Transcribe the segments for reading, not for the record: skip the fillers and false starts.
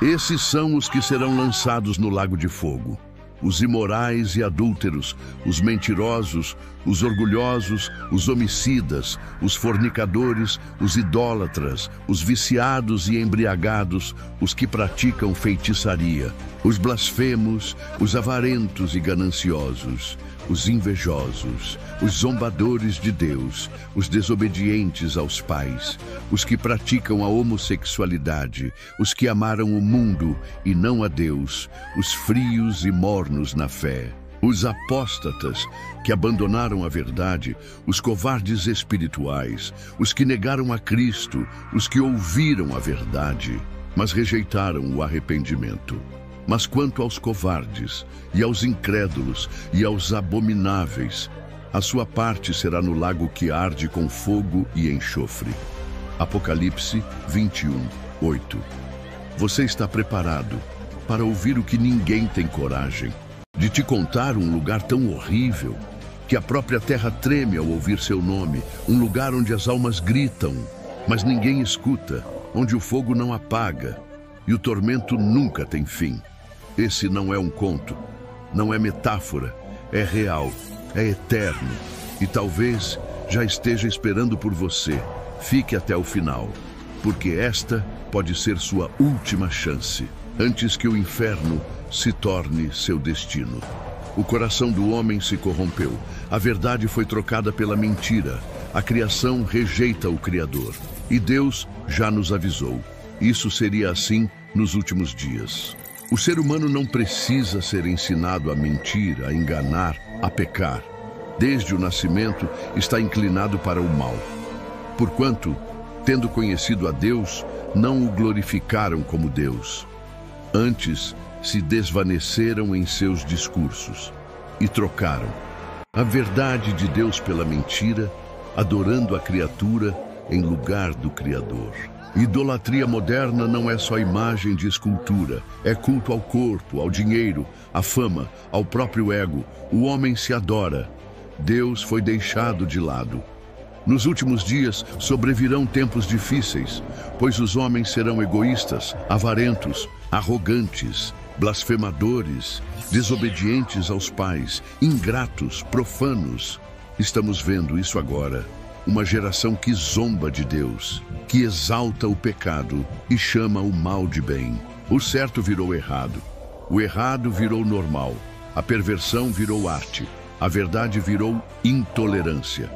Esses são os que serão lançados no lago de fogo: os imorais e adúlteros, os mentirosos, os orgulhosos, os homicidas, os fornicadores, os idólatras, os viciados e embriagados, os que praticam feitiçaria, os blasfemos, os avarentos e gananciosos, os invejosos, os zombadores de Deus, os desobedientes aos pais, os que praticam a homossexualidade, os que amaram o mundo e não a Deus, os frios e mornos na fé, os apóstatas que abandonaram a verdade, os covardes espirituais, os que negaram a Cristo, os que ouviram a verdade, mas rejeitaram o arrependimento. Mas quanto aos covardes, e aos incrédulos, e aos abomináveis, a sua parte será no lago que arde com fogo e enxofre. Apocalipse 21:8. Você está preparado para ouvir o que ninguém tem coragem de te contar? Um lugar tão horrível que a própria terra treme ao ouvir seu nome, um lugar onde as almas gritam, mas ninguém escuta, onde o fogo não apaga e o tormento nunca tem fim. Esse não é um conto, não é metáfora, é real, é eterno e talvez já esteja esperando por você. Fique até o final, porque esta pode ser sua última chance, antes que o inferno se torne seu destino. O coração do homem se corrompeu, a verdade foi trocada pela mentira, a criação rejeita o Criador. E Deus já nos avisou, isso seria assim nos últimos dias. O ser humano não precisa ser ensinado a mentir, a enganar, a pecar. Desde o nascimento está inclinado para o mal. Porquanto, tendo conhecido a Deus, não o glorificaram como Deus. Antes, se desvaneceram em seus discursos e trocaram a verdade de Deus pela mentira, adorando a criatura em lugar do Criador. Idolatria moderna não é só imagem de escultura, é culto ao corpo, ao dinheiro, à fama, ao próprio ego. O homem se adora. Deus foi deixado de lado. Nos últimos dias sobrevirão tempos difíceis, pois os homens serão egoístas, avarentos, arrogantes, blasfemadores, desobedientes aos pais, ingratos, profanos. Estamos vendo isso agora. Uma geração que zomba de Deus, que exalta o pecado e chama o mal de bem. O certo virou errado, o errado virou normal, a perversão virou arte, a verdade virou intolerância.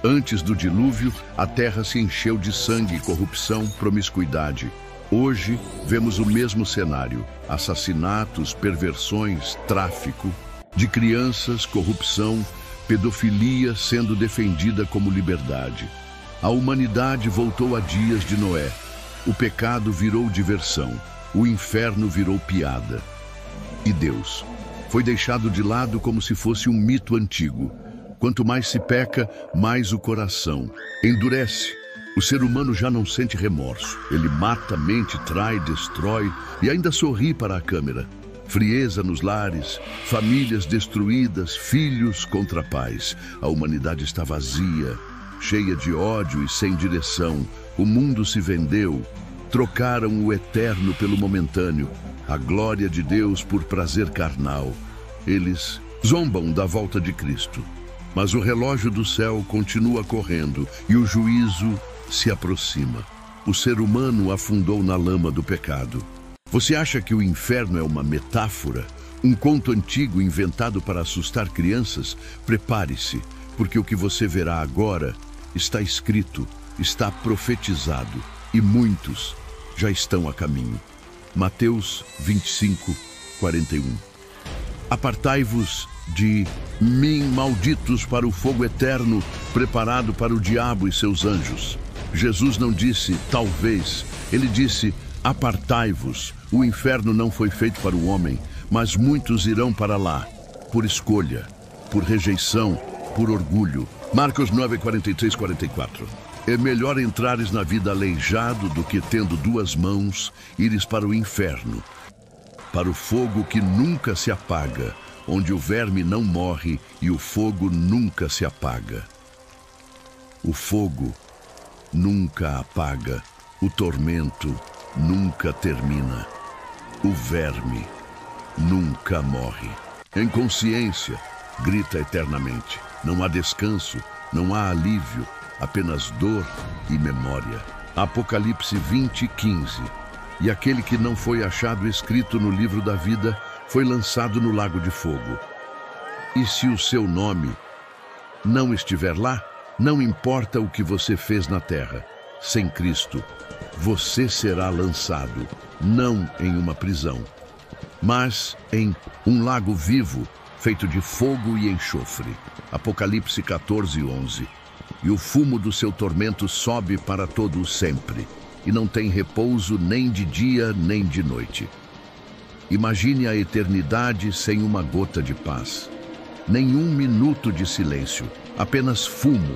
Antes do dilúvio, a terra se encheu de sangue, corrupção, promiscuidade. Hoje, vemos o mesmo cenário: assassinatos, perversões, tráfico de crianças, corrupção, pedofilia sendo defendida como liberdade. A humanidade voltou a dias de Noé. O pecado virou diversão, o inferno virou piada. E Deus foi deixado de lado como se fosse um mito antigo. Quanto mais se peca, mais o coração endurece. O ser humano já não sente remorso. Ele mata, mente, trai, destrói e ainda sorri para a câmera. Frieza nos lares, famílias destruídas, filhos contra pais. A humanidade está vazia, cheia de ódio e sem direção. O mundo se vendeu, trocaram o eterno pelo momentâneo, a glória de Deus por prazer carnal. Eles zombam da volta de Cristo. Mas o relógio do céu continua correndo e o juízo se aproxima. O ser humano afundou na lama do pecado. Você acha que o inferno é uma metáfora? Um conto antigo inventado para assustar crianças? Prepare-se, porque o que você verá agora está escrito, está profetizado, e muitos já estão a caminho. Mateus 25:41. Apartai-vos de mim, malditos, para o fogo eterno, preparado para o diabo e seus anjos. Jesus não disse talvez, ele disse apartai-vos. O inferno não foi feito para o homem, mas muitos irão para lá, por escolha, por rejeição, por orgulho. Marcos 9:43-44. É melhor entrares na vida aleijado do que, tendo duas mãos, ires para o inferno, para o fogo que nunca se apaga, onde o verme não morre e o fogo nunca se apaga. O fogo nunca apaga, o tormento nunca termina. O verme nunca morre. Em consciência, grita eternamente. Não há descanso, não há alívio, apenas dor e memória. Apocalipse 20:15. E aquele que não foi achado escrito no livro da vida foi lançado no lago de fogo. E se o seu nome não estiver lá, não importa o que você fez na terra, sem Cristo, você será lançado, não em uma prisão, mas em um lago vivo, feito de fogo e enxofre. Apocalipse 14:11. E o fumo do seu tormento sobe para todo o sempre, e não tem repouso nem de dia nem de noite. Imagine a eternidade sem uma gota de paz. Nenhum minuto de silêncio, apenas fumo,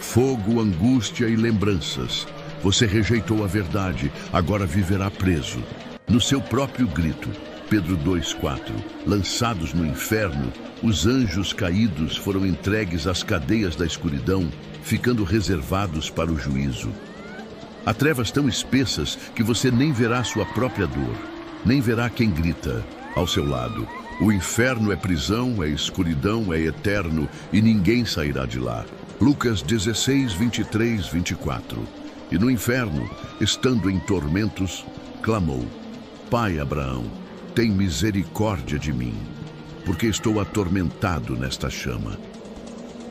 fogo, angústia e lembranças. Você rejeitou a verdade, agora viverá preso. No seu próprio grito, Pedro 2:4, lançados no inferno, os anjos caídos foram entregues às cadeias da escuridão, ficando reservados para o juízo. Há trevas tão espessas que você nem verá sua própria dor, nem verá quem grita ao seu lado. O inferno é prisão, é escuridão, é eterno e ninguém sairá de lá. Lucas 16:23-24. E no inferno, estando em tormentos, clamou: Pai Abraão, tem misericórdia de mim, porque estou atormentado nesta chama.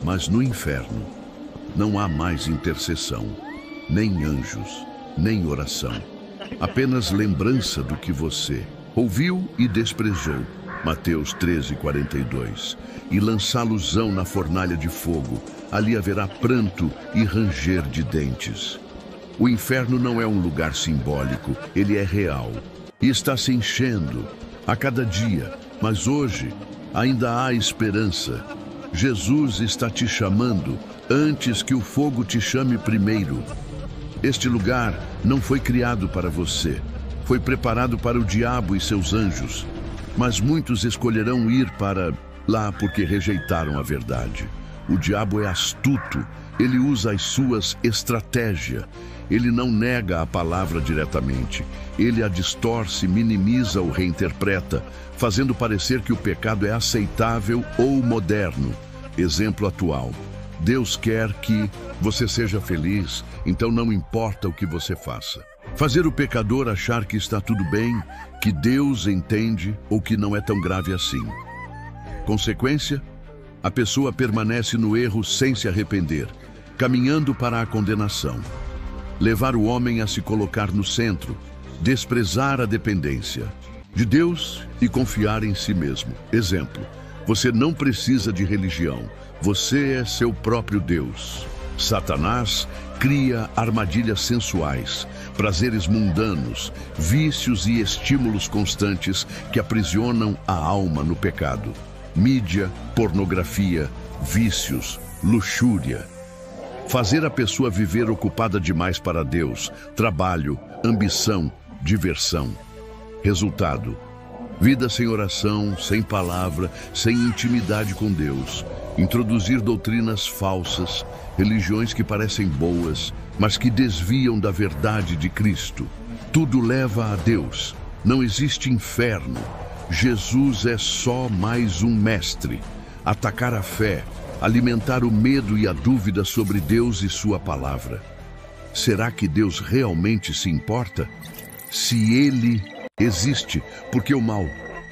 Mas no inferno não há mais intercessão, nem anjos, nem oração. Apenas lembrança do que você ouviu e desprezou. Mateus 13:42. E lançá-los-ão na fornalha de fogo, ali haverá pranto e ranger de dentes. O inferno não é um lugar simbólico, ele é real. E está se enchendo a cada dia, mas hoje ainda há esperança. Jesus está te chamando antes que o fogo te chame primeiro. Este lugar não foi criado para você, foi preparado para o diabo e seus anjos. Mas muitos escolherão ir para lá porque rejeitaram a verdade. O diabo é astuto, ele usa as suas estratégias. Ele não nega a palavra diretamente. Ele a distorce, minimiza ou reinterpreta, fazendo parecer que o pecado é aceitável ou moderno. Exemplo atual. Deus quer que você seja feliz, então não importa o que você faça. Fazer o pecador achar que está tudo bem, que Deus entende ou que não é tão grave assim. Consequência? A pessoa permanece no erro sem se arrepender, caminhando para a condenação. Levar o homem a se colocar no centro, desprezar a dependência de Deus e confiar em si mesmo. Exemplo, você não precisa de religião, você é seu próprio Deus. Satanás cria armadilhas sensuais, prazeres mundanos, vícios e estímulos constantes que aprisionam a alma no pecado. Mídia, pornografia, vícios, luxúria. Fazer a pessoa viver ocupada demais para Deus, trabalho, ambição, diversão. Resultado: vida sem oração, sem palavra, sem intimidade com Deus. Introduzir doutrinas falsas, religiões que parecem boas, mas que desviam da verdade de Cristo. Tudo leva a Deus. Não existe inferno. Jesus é só mais um mestre. Atacar a fé, alimentar o medo e a dúvida sobre Deus e sua palavra. Será que Deus realmente se importa? Se Ele existe, por que o mal?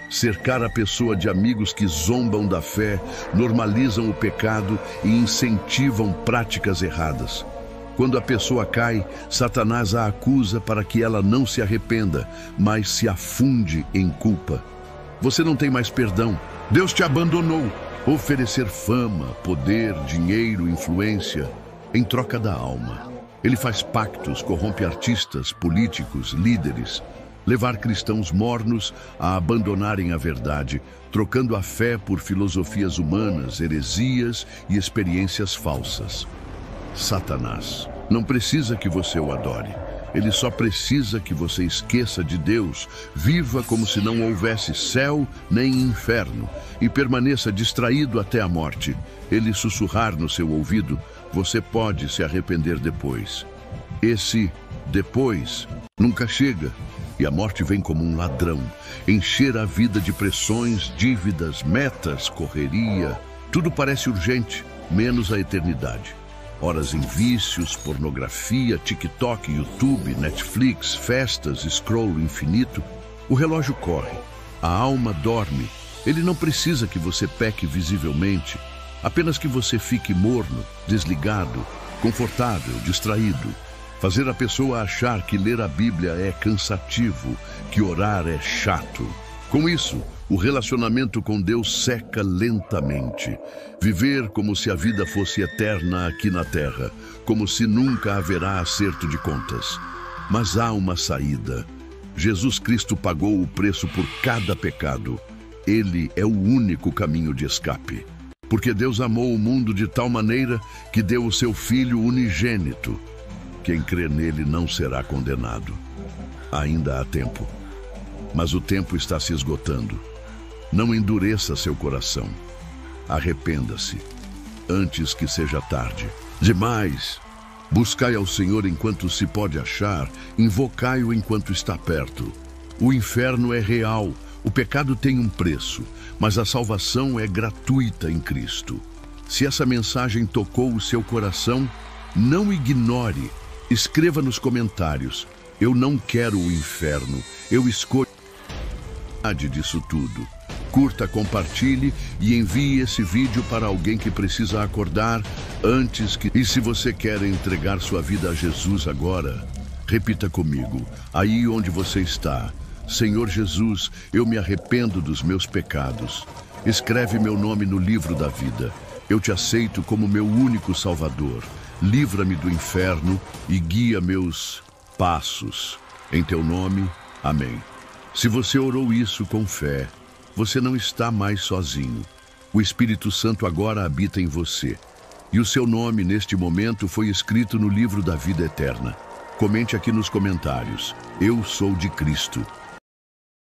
Cercar a pessoa de amigos que zombam da fé, normalizam o pecado e incentivam práticas erradas. Quando a pessoa cai, Satanás a acusa para que ela não se arrependa, mas se afunde em culpa. Você não tem mais perdão. Deus te abandonou. Oferecer fama, poder, dinheiro, influência, em troca da alma. Ele faz pactos, corrompe artistas, políticos, líderes. Levar cristãos mornos a abandonarem a verdade, trocando a fé por filosofias humanas, heresias e experiências falsas. Satanás não precisa que você o adore. Ele só precisa que você esqueça de Deus, viva como se não houvesse céu nem inferno e permaneça distraído até a morte. Ele sussurrar no seu ouvido: você pode se arrepender depois. Esse depois nunca chega. E a morte vem como um ladrão, encher a vida de pressões, dívidas, metas, correria. Tudo parece urgente, menos a eternidade. Horas em vícios, pornografia, TikTok, YouTube, Netflix, festas, scroll infinito. O relógio corre, a alma dorme. Ele não precisa que você peque visivelmente, apenas que você fique morno, desligado, confortável, distraído. Fazer a pessoa achar que ler a Bíblia é cansativo, que orar é chato. Com isso, o relacionamento com Deus seca lentamente. Viver como se a vida fosse eterna aqui na terra, como se nunca haverá acerto de contas. Mas há uma saída. Jesus Cristo pagou o preço por cada pecado. Ele é o único caminho de escape. Porque Deus amou o mundo de tal maneira que deu o seu Filho unigênito. Quem crê nele não será condenado. Ainda há tempo. Mas o tempo está se esgotando. Não endureça seu coração. Arrependa-se, antes que seja tarde. Demais! Buscai ao Senhor enquanto se pode achar, invocai-o enquanto está perto. O inferno é real, o pecado tem um preço, mas a salvação é gratuita em Cristo. Se essa mensagem tocou o seu coração, não ignore. Escreva nos comentários: eu não quero o inferno, eu escolho a verdade disso tudo. Curta, compartilhe e envie esse vídeo para alguém que precisa acordar antes que... E se você quer entregar sua vida a Jesus agora, repita comigo, aí onde você está: Senhor Jesus, eu me arrependo dos meus pecados. Escreve meu nome no livro da vida. Eu te aceito como meu único Salvador. Livra-me do inferno e guia meus passos. Em teu nome, amém. Se você orou isso com fé, você não está mais sozinho. O Espírito Santo agora habita em você. E o seu nome, neste momento, foi escrito no livro da vida eterna. Comente aqui nos comentários: eu sou de Cristo.